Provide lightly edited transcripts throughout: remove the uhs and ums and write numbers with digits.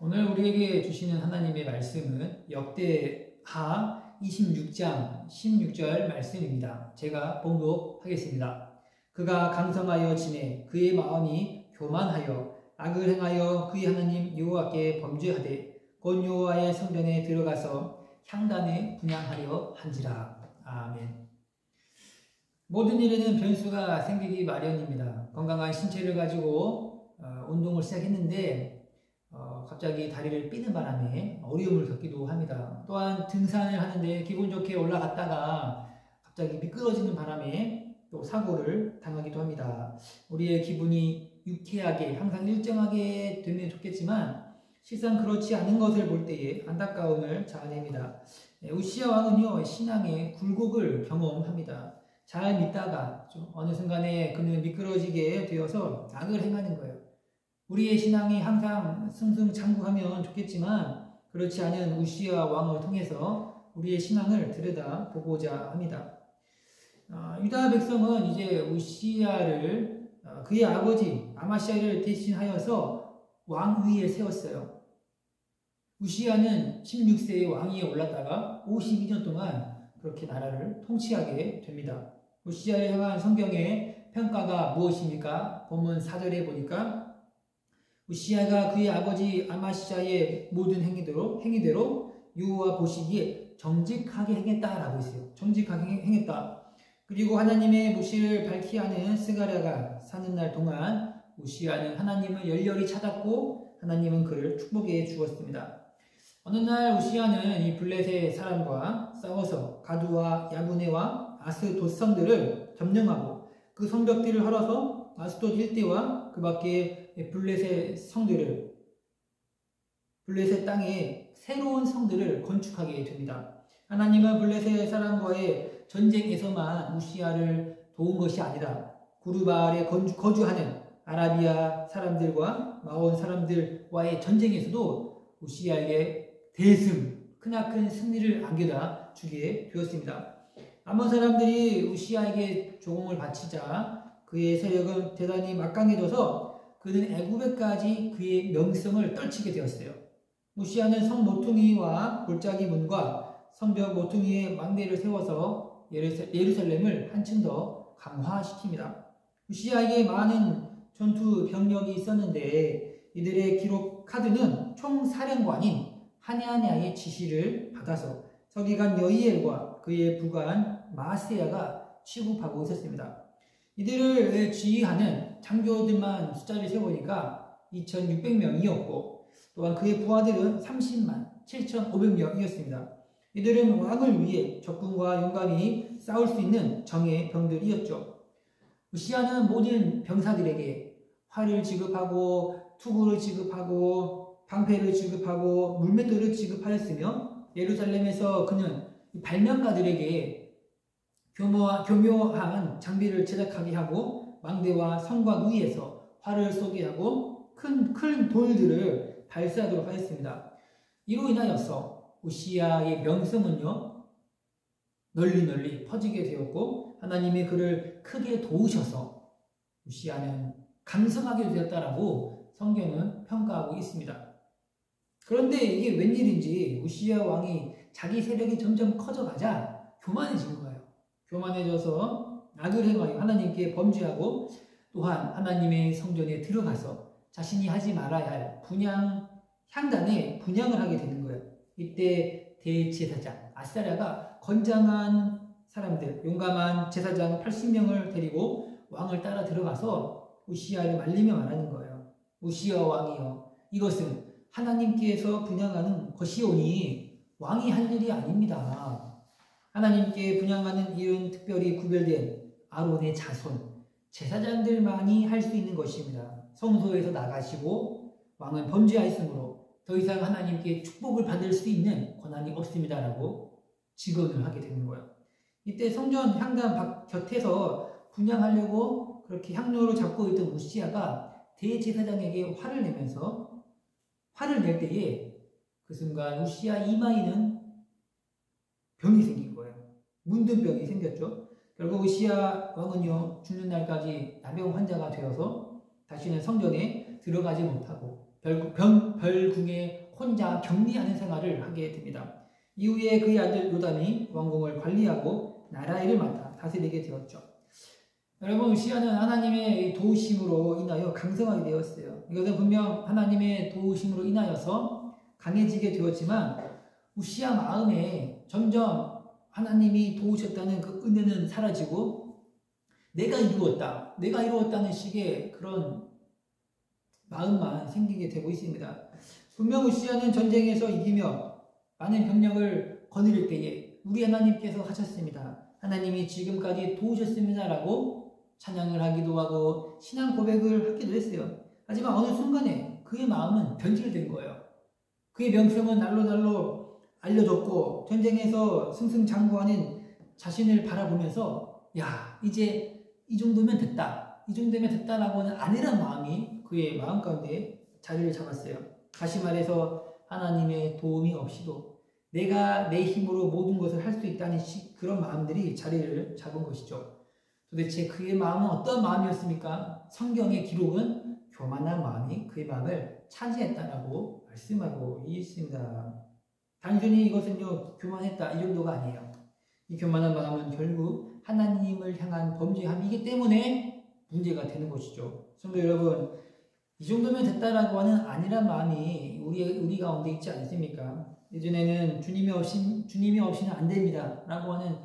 오늘 우리에게 주시는 하나님의 말씀은 역대하 26장 16절 말씀입니다. 제가 봉독하겠습니다. 그가 강성하여 지내 그의 마음이 교만하여 악을 행하여 그의 하나님 여호와께 범죄하되 곧 여호와의 성전에 들어가서 향단을 분향하려 한지라. 아멘. 모든 일에는 변수가 생기기 마련입니다. 건강한 신체를 가지고 운동을 시작했는데 갑자기 다리를 삐는 바람에 어려움을 겪기도 합니다. 또한 등산을 하는데 기분 좋게 올라갔다가 갑자기 미끄러지는 바람에 또 사고를 당하기도 합니다. 우리의 기분이 유쾌하게 항상 일정하게 되면 좋겠지만 실상 그렇지 않은 것을 볼 때에 안타까움을 자아냅니다. 우시야 왕은요, 신앙의 굴곡을 경험합니다. 잘 믿다가 어느 순간에 그는 미끄러지게 되어서 악을 행하는 거예요. 우리의 신앙이 항상 승승장구하면 좋겠지만 그렇지 않은 우시야 왕을 통해서 우리의 신앙을 들여다보고자 합니다. 유다 백성은 이제 우시야를 그의 아버지 아마시아를 대신하여서 왕 위에 세웠어요. 우시야는 16세의 왕위에 올랐다가 52년 동안 그렇게 나라를 통치하게 됩니다. 우시야를 향한 성경의 평가가 무엇입니까? 본문 4절에 보니까 우시야가 그의 아버지 아마시아의 모든 행위대로 여호와 보시기에 정직하게 행했다라고 있어요. 정직하게 행했다. 그리고 하나님의 묵시를 밝히 하는 스가랴가 사는 날 동안 우시야는 하나님을 열렬히 찾았고 하나님은 그를 축복해 주었습니다. 어느 날 우시야는 이 블레셋 사람과 싸워서 가두와 야브네와 아스돗 성들을 점령하고 그 성벽들을 헐어서 아스돗 일대와 그 밖에 블레셋 성들을 블레셋 땅에 새로운 성들을 건축하게 됩니다. 하나님은 블레셋 사람과의 전쟁에서만 우시야를 도운 것이 아니라 구르바알에 거주하는 아라비아 사람들과 마온 사람들과의 전쟁에서도 우시야에게 크나큰 승리를 안겨다 주게 되었습니다. 아몬 사람들이 우시야에게 조공을 바치자 그의 세력은 대단히 막강해져서 그는 애굽에까지 그의 명성을 떨치게 되었어요. 우시야는 성 모퉁이와 골짜기 문과 성벽 모퉁이에 망대를 세워서 예루살렘을 한층 더 강화시킵니다. 우시야에게 많은 전투 병력이 있었는데 이들의 기록 카드는 총사령관인 하냐냐의 지시를 받아서 서기관 여이엘과 그의 부관 마세야가 취급하고 있었습니다. 이들을 지휘하는 장교들만 숫자를 세보니까 2600명이었고 또한 그의 부하들은 30만 7500명이었습니다. 이들은 왕을 위해 적군과 용감히 싸울 수 있는 정예 병들이었죠. 우시야는 모든 병사들에게 활을 지급하고 투구를 지급하고 방패를 지급하고 물맷돌을 지급하였으며 예루살렘에서 그는 발명가들에게 교묘한 장비를 제작하게 하고 망대와 성곽 위에서 활을 쏘게 하고 큰 돌들을 발사하도록 하였습니다. 이로 인하여서 우시야의 명성은요 널리 퍼지게 되었고 하나님이 그를 크게 도우셔서 우시야는 강성하게 되었다라고 성경은 평가하고 있습니다. 그런데 이게 웬일인지 우시야 왕이 자기 세력이 점점 커져가자 교만해진 거예요. 교만해져서 악을 행하여 하나님께 범죄하고 또한 하나님의 성전에 들어가서 자신이 하지 말아야 할 향단에 분향을 하게 되는 거예요. 이때 대제사장 아사랴가 건장한 사람들, 용감한 제사장 80명을 데리고 왕을 따라 들어가서 우시야를 말리며 말하는 거예요. 우시야 왕이여, 이것은 하나님께서 분향하는 것이오니 왕이 할 일이 아닙니다. 하나님께 분향하는 일은 특별히 구별된 아론의 자손, 제사장들만이 할 수 있는 것입니다. 성소에서 나가시고 왕은 범죄하였으므로 더 이상 하나님께 축복을 받을 수 있는 권한이 없습니다라고 직언을 하게 되는 거예요. 이때 성전 향단 곁에서 분향하려고 그렇게 향로를 잡고 있던 우시야가 대제사장에게 화를 내면서 화를 낼 때에 그 순간 우시야 이마에는 병이 생긴 거예요. 문둥병이 생겼죠. 결국 우시야 왕은요 죽는 날까지 나병 환자가 되어서 다시는 성전에 들어가지 못하고 별궁에 혼자 격리하는 생활을 하게 됩니다. 이후에 그의 아들 요담이 왕궁을 관리하고 나라 일을 맡아 다스리게 되었죠. 여러분, 우시아는 하나님의 도우심으로 인하여 강성하게 되었어요. 이것은 분명 하나님의 도우심으로 인하여서 강해지게 되었지만 우시아 마음에 점점 하나님이 도우셨다는 그 은혜는 사라지고 내가 이루었다는 식의 그런 마음만 생기게 되고 있습니다. 분명 우시아는 전쟁에서 이기며 많은 병력을 거느릴 때에 우리 하나님께서 하셨습니다. 하나님이 지금까지 도우셨습니다라고 찬양을 하기도 하고 신앙 고백을 하기도 했어요. 하지만 어느 순간에 그의 마음은 변질된 거예요. 그의 명성은 날로 알려졌고 전쟁에서 승승장구하는 자신을 바라보면서 야, 이제 이 정도면 됐다라고 하는 안일한 마음이 그의 마음 가운데 자리를 잡았어요. 다시 말해서 하나님의 도움이 없이도 내가 내 힘으로 모든 것을 할 수 있다는 그런 마음들이 자리를 잡은 것이죠. 도대체 그의 마음은 어떤 마음이었습니까? 성경의 기록은 교만한 마음이 그의 마음을 차지했다라고 말씀하고 있습니다. 단순히 이것은요, 교만했다 이 정도가 아니에요. 이 교만한 마음은 결국 하나님을 향한 범죄함이기 때문에 문제가 되는 것이죠. 성도 여러분, 이 정도면 됐다라고 하는 안일한 마음이 우리 가운데 있지 않습니까? 예전에는 주님이 없이는 안 됩니다 라고 하는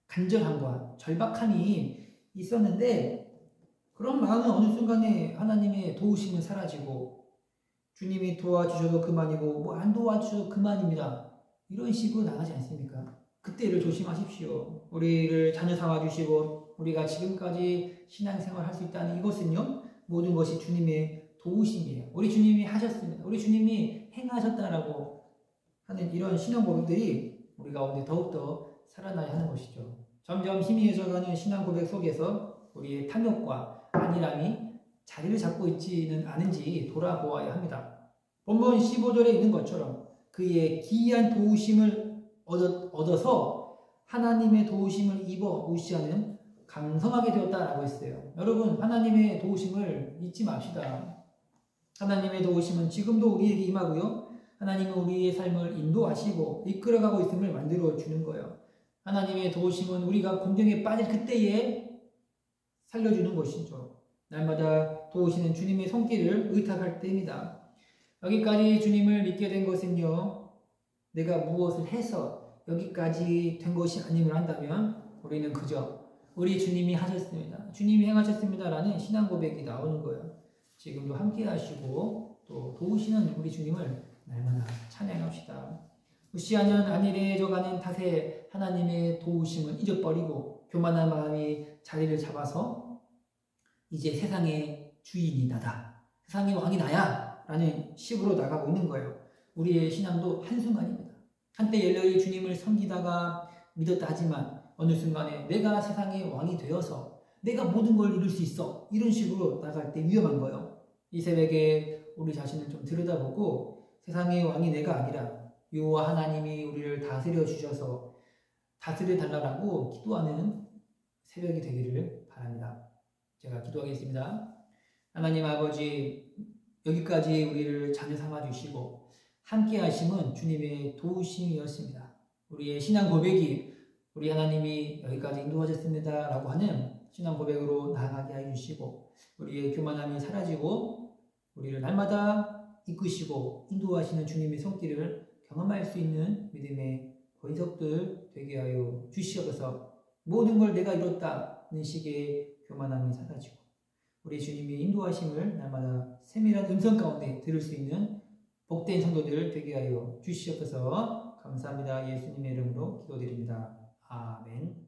간절함과 절박함이 있었는데 그런 마음은 어느 순간에 하나님의 도우심은 사라지고 주님이 도와주셔도 그만이고 뭐 안 도와주셔도 그만입니다. 이런 식으로 나가지 않습니까? 그때를 조심하십시오. 우리를 자녀 삼아주시고 우리가 지금까지 신앙생활 할 수 있다는 이것은요, 모든 것이 주님의 도우심이에요. 우리 주님이 하셨습니다. 우리 주님이 행하셨다라고 하는 이런 신앙 고백들이 우리 가운데 더욱더 살아나야 하는 것이죠. 점점 희미해져가는 신앙 고백 속에서 우리의 탐욕과 안일함이 자리를 잡고 있지는 않은지 돌아보아야 합니다. 본문 15절에 있는 것처럼 그의 기이한 도우심을 얻어서 하나님의 도우심을 입어 우시아는 강성하게 되었다라고 했어요. 여러분, 하나님의 도우심을 잊지 맙시다. 하나님의 도우심은 지금도 우리에게 임하고요. 하나님은 우리의 삶을 인도하시고 이끌어가고 있음을 만들어 주는 거예요. 하나님의 도우심은 우리가 곤경에 빠질 그때에 살려주는 것이죠. 날마다 도우시는 주님의 손길을 의탁할 때입니다. 여기까지 주님을 믿게 된 것은요, 내가 무엇을 해서 여기까지 된 것이 아님을 한다면 우리는 그저 우리 주님이 하셨습니다, 주님이 행하셨습니다라는 신앙 고백이 나오는 거예요. 지금도 함께 하시고 또 도우시는 우리 주님을 날마다 찬양합시다. 우시아는 안일해져가는 탓에 하나님의 도우심을 잊어버리고 교만한 마음이 자리를 잡아서 이제 세상의 주인이 나다, 세상의 왕이 나야 라는 식으로 나가고 있는 거예요. 우리의 신앙도 한순간입니다. 한때 열렬히 주님을 섬기다가 믿었다 하지만 어느 순간에 내가 세상의 왕이 되어서 내가 모든 걸 이룰 수 있어, 이런 식으로 나갈 때 위험한 거예요. 이 새벽에 우리 자신을 좀 들여다보고 세상의 왕이 내가 아니라 여호와 하나님이 우리를 다스려 주셔서 다스려 달라고 기도하는 새벽이 되기를 바랍니다. 제가 기도하겠습니다. 하나님 아버지, 여기까지 우리를 자녀 삼아 주시고 함께 하심은 주님의 도우심이었습니다. 우리의 신앙 고백이 우리 하나님이 여기까지 인도하셨습니다 라고 하는 신앙 고백으로 나아가게 해주시고 우리의 교만함이 사라지고 우리를 날마다 이끄시고 인도하시는 주님의 손길을 경험할 수 있는 믿음의 권속들 되게 하여 주시옵소서. 모든 걸 내가 이뤘다는 식의 교만함이 사라지고 우리 주님의 인도하심을 날마다 세밀한 음성 가운데 들을 수 있는 복된 성도들 되게 하여 주시옵소서. 감사합니다. 예수님의 이름으로 기도드립니다. 아멘.